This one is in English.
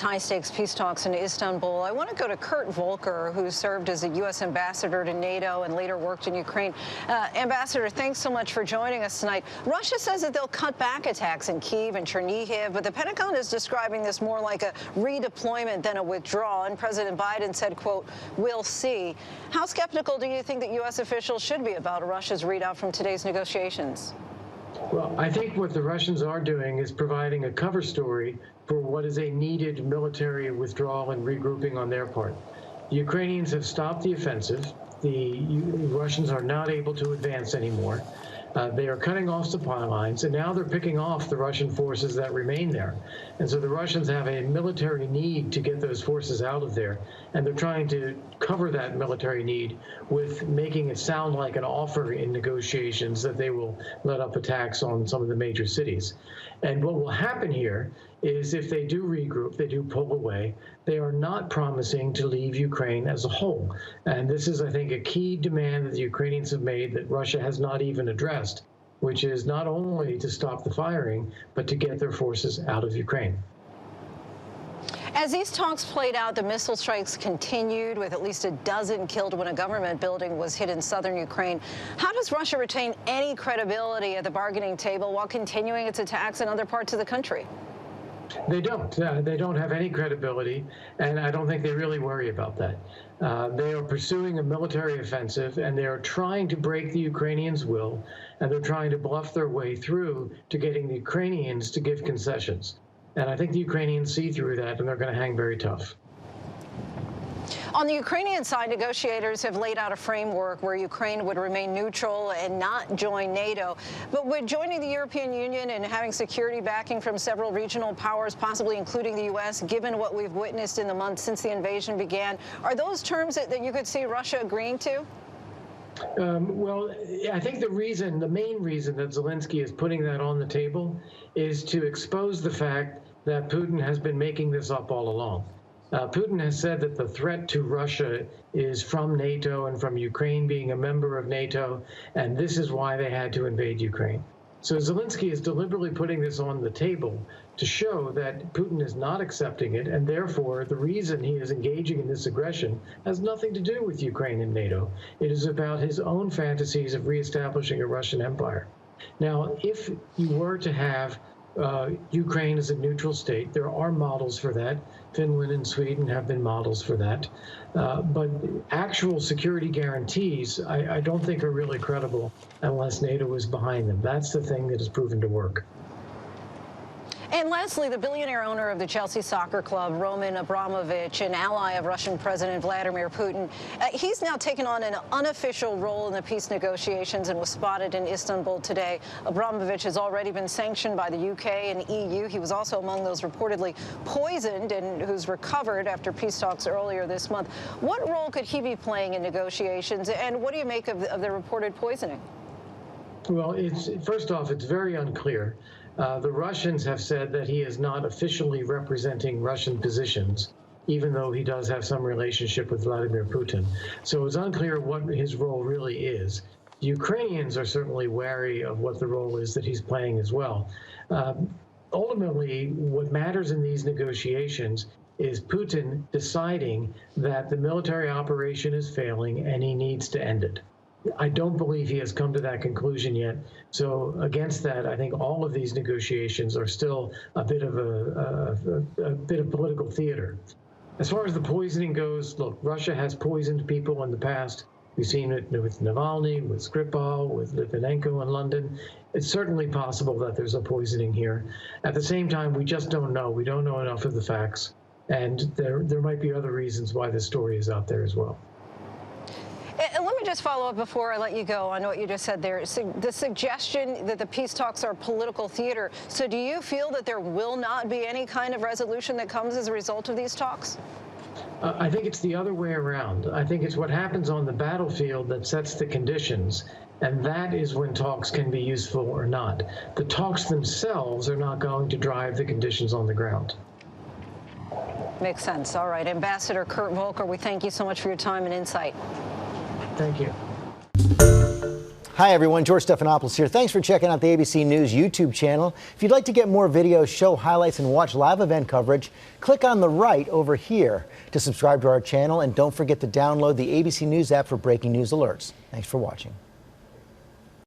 High-stakes peace talks in Istanbul. I want to go to Kurt Volker, who served as a U.S. ambassador to NATO and later worked in Ukraine. Ambassador, thanks so much for joining us tonight. Russia says that they'll cut back attacks in Kyiv and Chernihiv, but the Pentagon is describing this more like a redeployment than a withdrawal. And President Biden said, quote, "We'll see." How skeptical do you think that U.S. officials should be about Russia's readout from today's negotiations? Well, I think what the Russians are doing is providing a cover story for what is a needed military withdrawal and regrouping on their part. The Ukrainians have stopped the offensive. The Russians are not able to advance anymore. They are cutting off supply lines, and now they're picking off the Russian forces that remain there. And so the Russians have a military need to get those forces out of there, and they're trying to cover that military need with making it sound like an offer in negotiations that they will let up attacks on some of the major cities. And what will happen here is if they do regroup, they do pull away, they are not promising to leave Ukraine as a whole. And this is, I think, a key demand that the Ukrainians have made that Russia has not even addressed, which is not only to stop the firing, but to get their forces out of Ukraine. As these talks played out, the missile strikes continued, with at least a dozen killed when a government building was hit in southern Ukraine. How does Russia retain any credibility at the bargaining table while continuing its attacks in other parts of the country? They don't. They don't have any credibility, and I don't think they really worry about that. They are pursuing a military offensive, and they are trying to break the Ukrainians' will, and they're trying to bluff their way through to getting the Ukrainians to give concessions. And I think the Ukrainians see through that, and they're going to hang very tough. On the Ukrainian side, negotiators have laid out a framework where Ukraine would remain neutral and not join NATO. But would joining the European Union and having security backing from several regional powers, possibly including the U.S., given what we've witnessed in the months since the invasion began, are those terms that you could see Russia agreeing to? Well, I think the main reason that Zelensky is putting that on the table is to expose the fact that Putin has been making this up all along. Putin has said that the threat to Russia is from NATO and from Ukraine being a member of NATO, and this is why they had to invade Ukraine. So Zelensky is deliberately putting this on the table to show that Putin is not accepting it, and therefore the reason he is engaging in this aggression has nothing to do with Ukraine and NATO. It is about his own fantasies of reestablishing a Russian empire. Now, if you were to have Ukraine as a neutral state, there are models for that. Finland and Sweden have been models for that. But actual security guarantees, I don't think are really credible unless NATO is behind them. That's the thing that has proven to work. And lastly, the billionaire owner of the Chelsea soccer club, Roman Abramovich, an ally of Russian President Vladimir Putin, he's now taken on an unofficial role in the peace negotiations and was spotted in Istanbul today. Abramovich has already been sanctioned by the UK and EU. He was also among those reportedly poisoned and who's recovered after peace talks earlier this month. What role could he be playing in negotiations, and what do you make of the reported poisoning? Well, first off, it's very unclear. The Russians have said that he is not officially representing Russian positions, even though he does have some relationship with Vladimir Putin. So it's unclear what his role really is. The Ukrainians are certainly wary of what the role is that he's playing as well. Ultimately, what matters in these negotiations is Putin deciding that the military operation is failing and he needs to end it. I don't believe he has come to that conclusion yet. So against that, I think all of these negotiations are still a bit of political theater. As far as the poisoning goes, look, Russia has poisoned people in the past. We've seen it with Navalny, with Skripal, with Litvinenko in London. It's certainly possible that there's a poisoning here. At the same time, we just don't know. We don't know enough of the facts. And there might be other reasons why this story is out there as well. And let me just follow up before I let you go on what you just said there. The suggestion that the peace talks are political theater. So do you feel that there will not be any kind of resolution that comes as a result of these talks? I think it's the other way around. I think it's what happens on the battlefield that sets the conditions, and that is when talks can be useful or not. The talks themselves are not going to drive the conditions on the ground. Makes sense. All right. Ambassador Kurt Volker, we thank you so much for your time and insight. Thank you. Hi, everyone. George Stephanopoulos here. Thanks for checking out the ABC News YouTube channel. If you'd like to get more videos, show highlights, and watch live event coverage, click on the right over here to subscribe to our channel. And don't forget to download the ABC News app for breaking news alerts. Thanks for watching.